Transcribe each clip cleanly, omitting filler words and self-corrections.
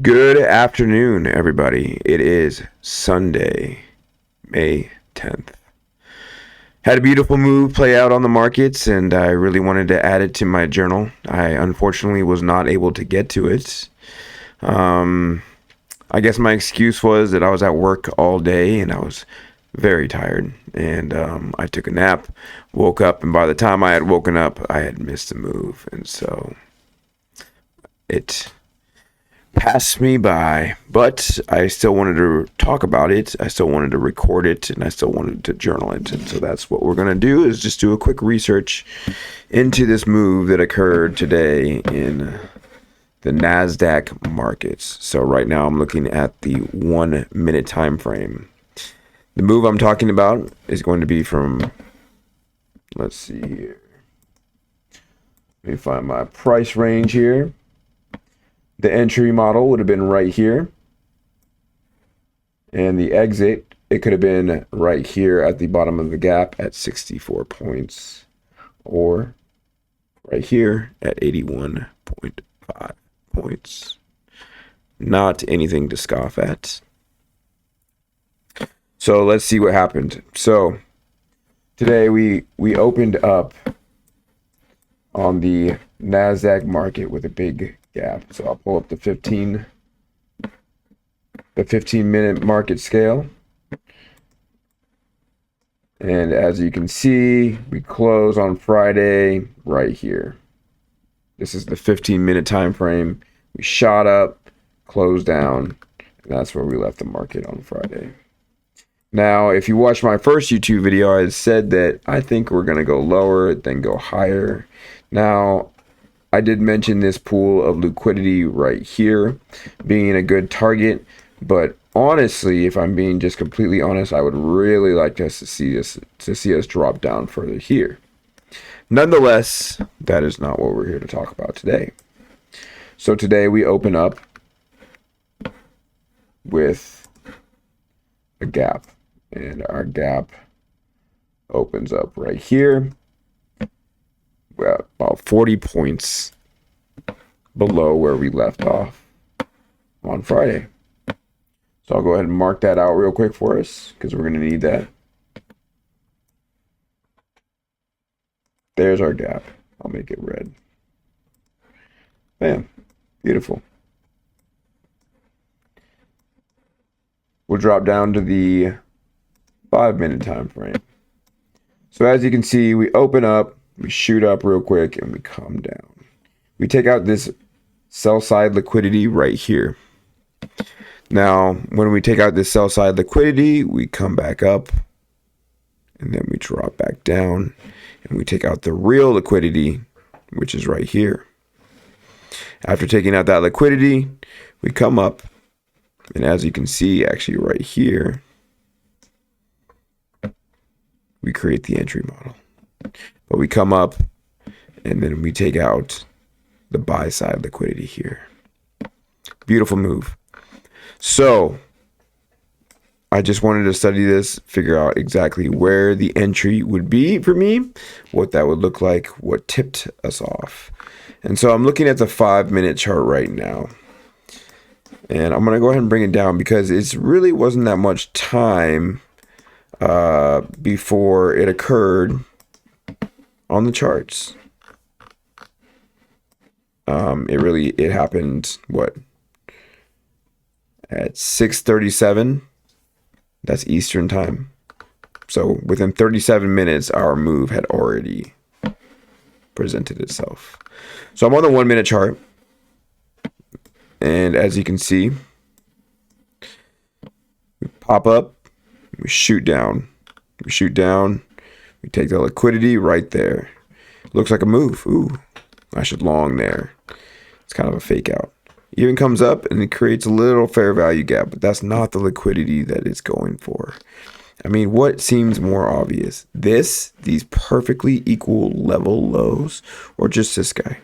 Good afternoon, everybody. It is Sunday, May 10th. Had a beautiful move play out on the markets, and I really wanted to add it to my journal. I unfortunately was not able to get to it. Um, I guess my excuse was that I was at work all day and I was very tired. And I took a nap, woke up, and by the time I had woken up, I had missed the move. And so it passed me by, but I still wanted to talk about it. I still wanted to record it, and I still wanted to journal it. And so that's what we're going to do, is just do a quick research into this move that occurred today in the NASDAQ markets. So right now I'm looking at the 1 minute time frame. The move I'm talking about is going to be from, let's see here. Let me find my price range here. The entry model would have been right here. And the exit, it could have been right here at the bottom of the gap at 64 points. Or right here at 81.5 points. Not anything to scoff at. So let's see what happened. So today we opened up on the NASDAQ market with a big gap. So I'll pull up the 15-minute market scale. And as you can see, we close on Friday right here. This is the 15-minute time frame. We shot up, closed down, and that's where we left the market on Friday. Now, if you watched my first YouTube video, I said that I think we're going to go lower, then go higher. Now, I did mention this pool of liquidity right here being a good target, but honestly, if I'm being just completely honest, I would really like us to see us drop down further here. Nonetheless, that is not what we're here to talk about today. So today we open up with a gap, and our gap opens up right here. We're about 40 points below where we left off on Friday. So I'll go ahead and mark that out real quick for us, because we're going to need that. There's our gap. I'll make it red. Bam. Beautiful. We'll drop down to the 5-minute time frame. So as you can see, we open up, we shoot up real quick, and we come down. We take out this sell side liquidity right here. Now, when we take out this sell side liquidity, we come back up, and then we drop back down, and we take out the real liquidity, which is right here. After taking out that liquidity, we come up, and as you can see, actually right here, we create the entry model. But we come up, and then we take out the buy side liquidity here. Beautiful move. So I just wanted to study this, figure out exactly where the entry would be for me, what that would look like, what tipped us off. And so I'm looking at the 5-minute chart right now. And I'm going to go ahead and bring it down, because it really wasn't that much time before it occurred on the charts. It happened, what, at 6:37. That's Eastern time. So within 37 minutes, our move had already presented itself. So I'm on the 1-minute chart. And as you can see, we pop up, we shoot down. We shoot down, we take the liquidity right there. Looks like a move. Ooh, I should long there. It's kind of a fake out. Even comes up and it creates a little fair value gap, but that's not the liquidity that it's going for. I mean, what seems more obvious? These perfectly equal level lows, or just this guy?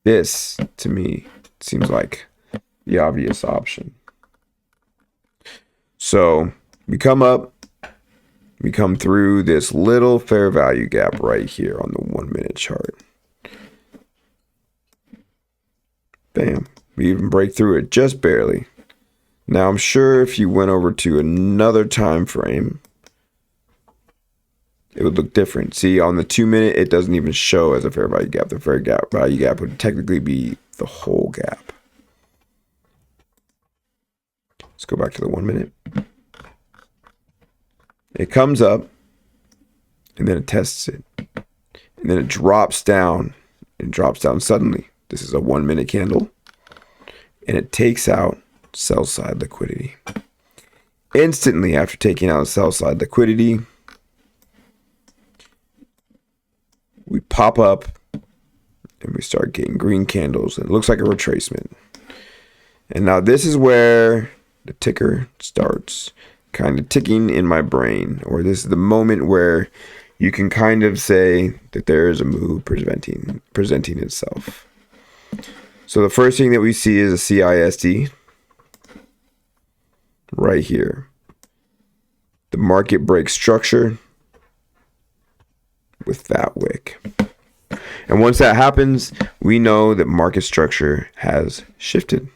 This, to me, seems like the obvious option. So we come up, we come through this little fair value gap right here on the 1-minute chart. Bam. We even break through it just barely. Now I'm sure if you went over to another time frame, it would look different. See, on the 2 minute, it doesn't even show as a fair value gap. The fair value gap would technically be the whole gap. Let's go back to the 1 minute. It comes up, and then it tests it. And then it drops down. It drops down suddenly. This is a 1 minute candle. And it takes out sell side liquidity. Instantly after taking out sell side liquidity, we pop up and we start getting green candles. And it looks like a retracement. And now this is where the ticker starts kind of ticking in my brain. Or this is the moment where you can kind of say that there is a move presenting itself. So the first thing that we see is a CISD right here. The market break structure with that wick. And once that happens, we know that market structure has shifted.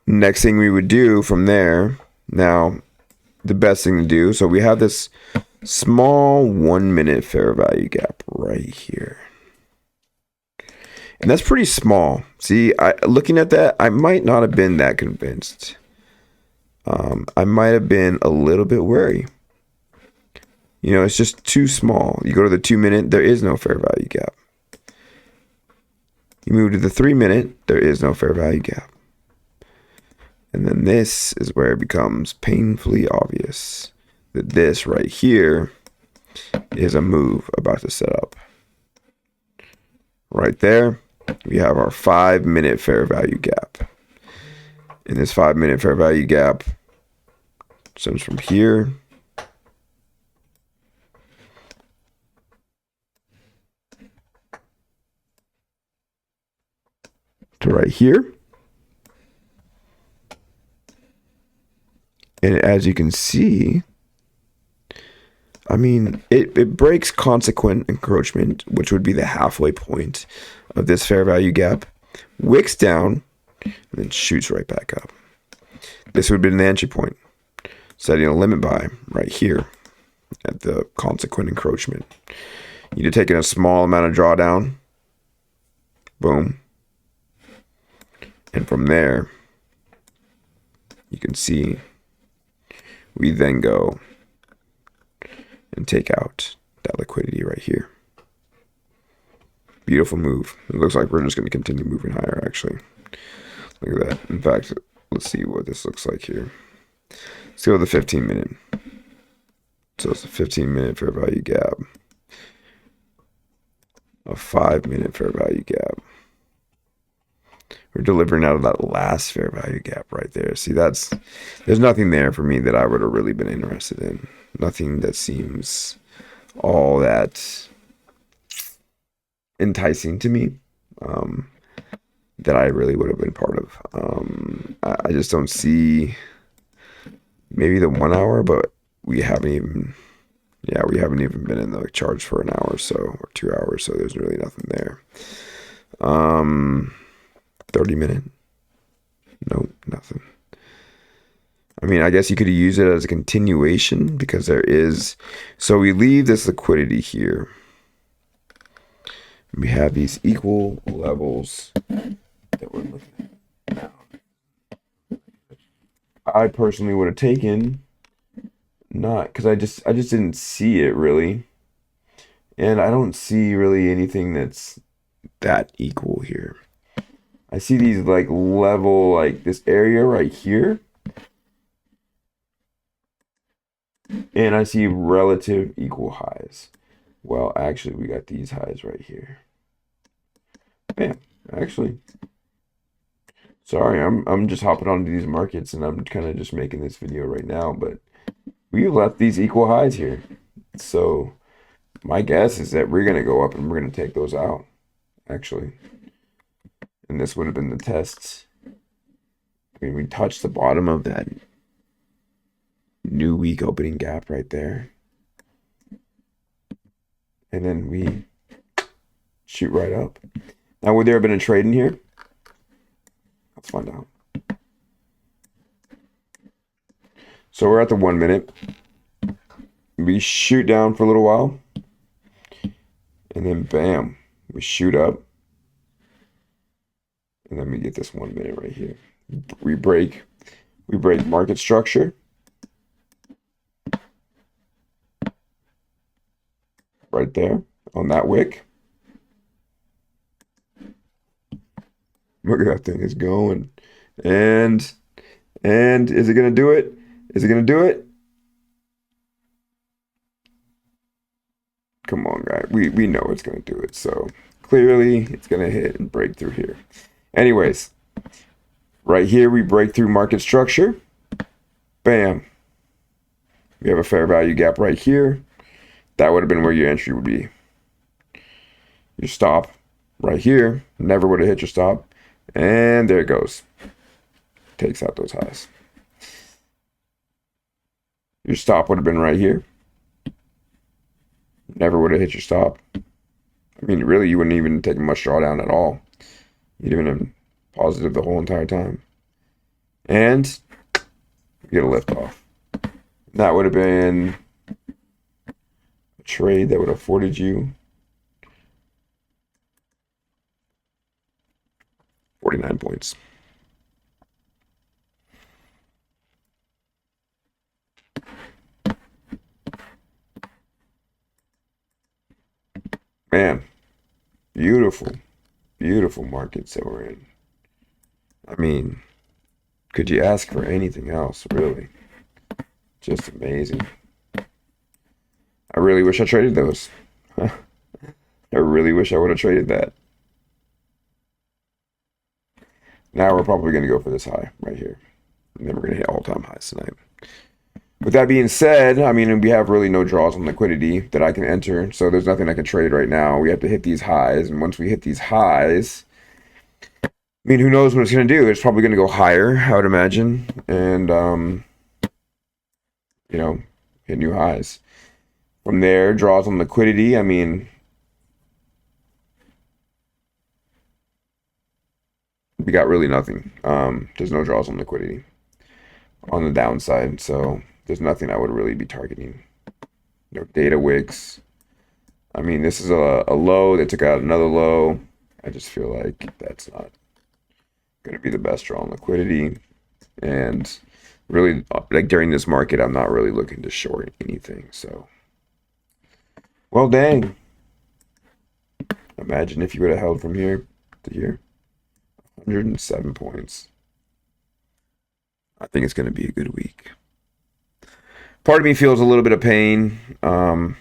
Next thing we would do from there, now the best thing to do, so we have this small 1 minute fair value gap right here. And that's pretty small. See, looking at that, I might not have been that convinced. I might have been a little bit wary. You know, it's just too small. You go to the 2 minute, there is no fair value gap. You move to the 3 minute, there is no fair value gap. And then this is where it becomes painfully obvious that this right here is a move about to set up. Right there, we have our 5 minute fair value gap. And this 5 minute fair value gap stems from here to right here. And as you can see, I mean, it breaks consequent encroachment, which would be the halfway point of this fair value gap, wicks down, and then shoots right back up. This would have been the entry point, setting a limit buy right here at the consequent encroachment. You'd have taken a small amount of drawdown, boom, and from there, you can see we then go and take out that liquidity right here. Beautiful move. It looks like we're just going to continue moving higher, actually. Look at that. In fact, let's see what this looks like here. Let's go to the 15 minute. So it's a 15 minute fair value gap. A 5 minute fair value gap. We're delivering out of that last fair value gap right there. See, there's nothing there for me that I would have really been interested in. Nothing that seems all that enticing to me that I really would have been part of. I just don't see maybe the 1 hour, but we haven't even been in the charge for an hour or so, or 2 hours, so there's really nothing there. 30 minute. Nope, nothing. I mean, I guess you could use it as a continuation because there is. So we leave this liquidity here. We have these equal levels that we're looking at now. I personally would have taken not because I just didn't see it really, and I don't see really anything that's that equal here. I see these like level, like this area right here. And I see relative equal highs. Well, actually, we got these highs right here. Bam. Actually, sorry, I'm just hopping onto these markets and I'm kind of just making this video right now, but we left these equal highs here. So my guess is that we're going to go up and we're going to take those out, actually. And this would have been the tests. I mean, we touched the bottom of that new week opening gap right there. And then we shoot right up. Now, would there have been a trade in here? Let's find out. So we're at the 1 minute. We shoot down for a little while. And then bam, we shoot up. And then we get this 1 minute right here. We break market structure. Right there on that wick. Look at that thing, it's going. And is it gonna do it? Is it gonna do it? Come on, guy. We know it's gonna do it. So clearly it's gonna hit and break through here. Anyways, right here we break through market structure. Bam. We have a fair value gap right here. That would have been where your entry would be. Your stop right here never would have hit your stop. And there it goes. Takes out those highs. Your stop would have been right here. Never would have hit your stop. I mean, really, you wouldn't even take much drawdown at all. You'd have been positive the whole entire time. And you get a lift off. That would have been a trade that would have afforded you 49 points. Man, beautiful, beautiful markets that we're in. I mean, could you ask for anything else, really? Just amazing. I really wish I traded those. I really wish I would have traded that. Now we're probably going to go for this high right here. And then we're going to hit all-time highs tonight. With that being said, I mean, we have really no draws on liquidity that I can enter. So there's nothing I can trade right now. We have to hit these highs. And once we hit these highs, I mean, who knows what it's going to do? It's probably going to go higher, I would imagine. And, you know, hit new highs. From there, draws on liquidity. I mean, we got really nothing. There's no draws on liquidity on the downside. So there's nothing I would really be targeting. No data wicks. I mean, this is a low that took out another low. I just feel like that's not going to be the best draw on liquidity. And really, like during this market, I'm not really looking to short anything. So, well, dang. Imagine if you would have held from here to here. 107 points. I think it's going to be a good week. Part of me feels a little bit of pain. I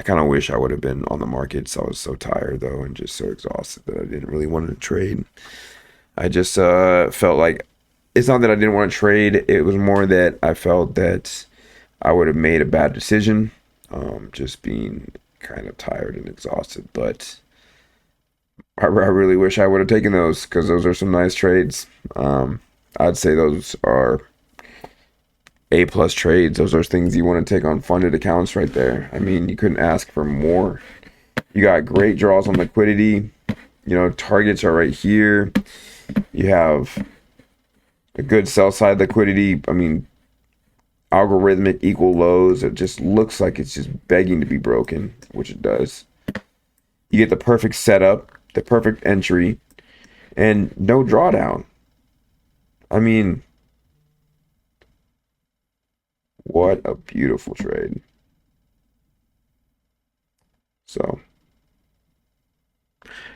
kind of wish I would have been on the markets. I was so tired, though, and just so exhausted that I didn't really want to trade. I just felt like it's not that I didn't want to trade. It was more that I felt that I would have made a bad decision, just being kind of tired and exhausted. But I really wish I would have taken those because those are some nice trades. I'd say those are A+ trades. Those are things you want to take on funded accounts right there. I mean, you couldn't ask for more. You got great draws on liquidity. You know, targets are right here. You have a good sell side liquidity. I mean, algorithmic equal lows. It just looks like it's just begging to be broken, which it does. You get the perfect setup, the perfect entry, and no drawdown. I mean, what a beautiful trade. So,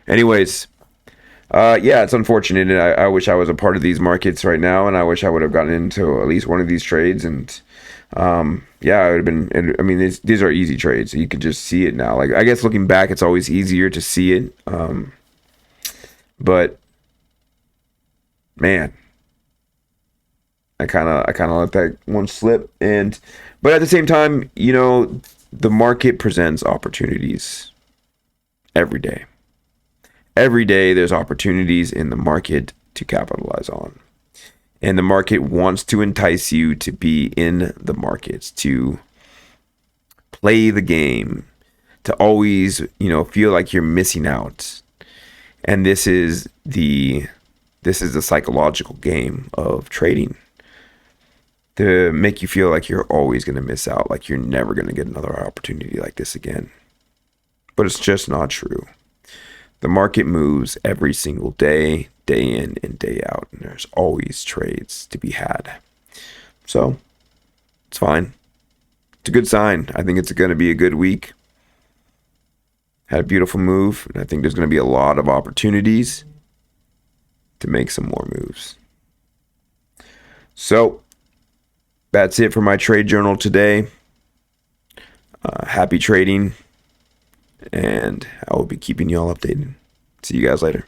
anyways, yeah, it's unfortunate. And I wish I was a part of these markets right now, and I wish I would have gotten into at least one of these trades. And yeah, I would have been. I mean, these are easy trades. You can just see it now. Like, I guess looking back, it's always easier to see it. But man, I kind of let that one slip. But at the same time, you know, the market presents opportunities every day. Every day there's opportunities in the market to capitalize on. And the market wants to entice you to be in the markets, to play the game, to always, you know, feel like you're missing out. And this is the psychological game of trading, to make you feel like you're always going to miss out, like you're never going to get another opportunity like this again. But it's just not true. The market moves every single day, day in and day out, and there's always trades to be had. So it's fine. It's a good sign. I think it's going to be a good week. Had a beautiful move, and I think there's going to be a lot of opportunities to make some more moves. So that's it for my trade journal today. Happy trading, and I will be keeping you all updated. See you guys later.